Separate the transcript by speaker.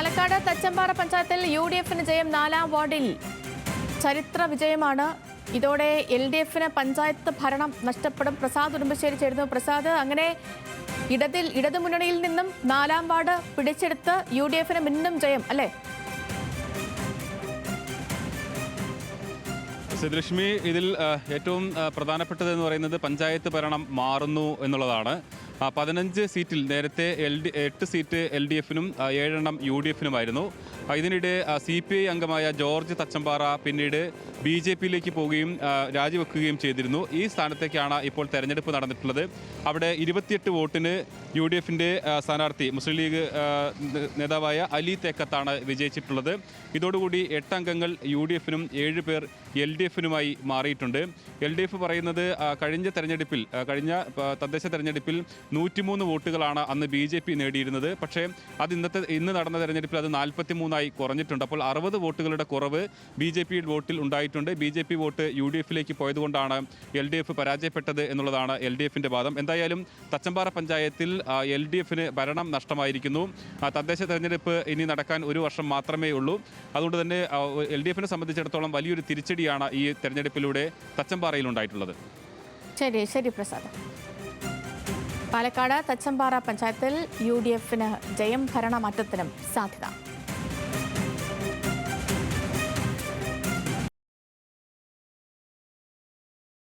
Speaker 1: പാലക്കാട് തച്ചമ്പാറ പഞ്ചായത്തിൽ യു.ഡി.എഫിന് ജയം 4ാം വാർഡിൽ ചരിത്ര വിജയമാണ്. ഇതോടെ എൽ.ഡി.എഫിന് പഞ്ചായത്ത് ഭരണം നഷ്ടപ്പെടും. പ്രസാദ് ഉടുമ്പശ്ശേരി ചേരുന്നു. പ്രസാദ്, അങ്ങനെ ഇടതുമുന്നണിയിൽ നിന്നും 4ാം വാർഡ് പിടിച്ചെടുത്ത് യു.ഡി.എഫിന് വീണ്ടും ജയം അല്ലേ?
Speaker 2: സിദ്ധലക്ഷ്മി, ഇതിൽ ഏറ്റവും പ്രധാനപ്പെട്ടതെന്ന് പറയുന്നത് പഞ്ചായത്ത് ഭരണം മാറുന്നു എന്നുള്ളതാണ്. 15 സീറ്റിൽ നേരത്തെ 8 സീറ്റ് LDF-നും 7 UDF-നുമായിരുന്നു. ഇതിനിടെ CPI അംഗമായ ജോർജ് തച്ചമ്പാറ പിന്നീട് BJP-യിലേക്ക് പോവുകയും രാജിവെക്കുകയും ചെയ്തിരുന്നു. ഈ സ്ഥാനത്തേക്കാണ് ഇപ്പോൾ തെരഞ്ഞെടുപ്പ് നടന്നിട്ടുള്ളത്. അവിടെ 28 വോട്ടിന് UDF-ന്റെ സ്ഥാനാർത്ഥി മുസ്ലിം ലീഗ് നേതാവായ അലി തേക്കത്താണ് വിജയിച്ചിട്ടുള്ളത്. ഇതോടുകൂടി 8 അംഗങ്ങൾ UDF-നും 7 പേർ LDF-നുമായി മാറിയിട്ടുണ്ട്. LDF പറയുന്നത് കഴിഞ്ഞ തദ്ദേശ തെരഞ്ഞെടുപ്പിൽ 103 വോട്ടുകളാണ് അന്ന് BJP നേടിയിരുന്നത്. പക്ഷേ അത് ഇന്ന് നടന്ന തെരഞ്ഞെടുപ്പിൽ അത് 43ആയി കുറഞ്ഞിട്ടുണ്ട്. അപ്പോൾ 60 വോട്ടുകളുടെ കുറവ് BJP വോട്ടിൽ ഉണ്ടായിട്ടുണ്ട്. BJP വോട്ട് UDF-ലേക്ക് പോയതുകൊണ്ടാണ് LDF പരാജയപ്പെട്ടത് എന്നുള്ളതാണ് LDF-ന്റെ വാദം. എന്തായാലും തച്ചമ്പാറ പഞ്ചായത്തിൽ LDF-ന് ഭരണം നഷ്ടമായിരിക്കുന്നു. തദ്ദേശ തെരഞ്ഞെടുപ്പ് ഇനി നടക്കാൻ 1 വർഷം മാത്രമേ ഉള്ളൂ. അതുകൊണ്ട് തന്നെ LDF-നെ സംബന്ധിച്ചിടത്തോളം വലിയൊരു തിരിച്ചടിയാണ് ഈ തെരഞ്ഞെടുപ്പിലൂടെ തച്ചമ്പാറയിൽ ഉണ്ടായിട്ടുള്ളത്.
Speaker 1: ശരി പ്രസാദ്. പാലക്കാട് തച്ചമ്പാറ പഞ്ചായത്തിൽ യു.ഡി.എഫിന് ജയം, ഭരണമാറ്റത്തിനും സാധ്യത.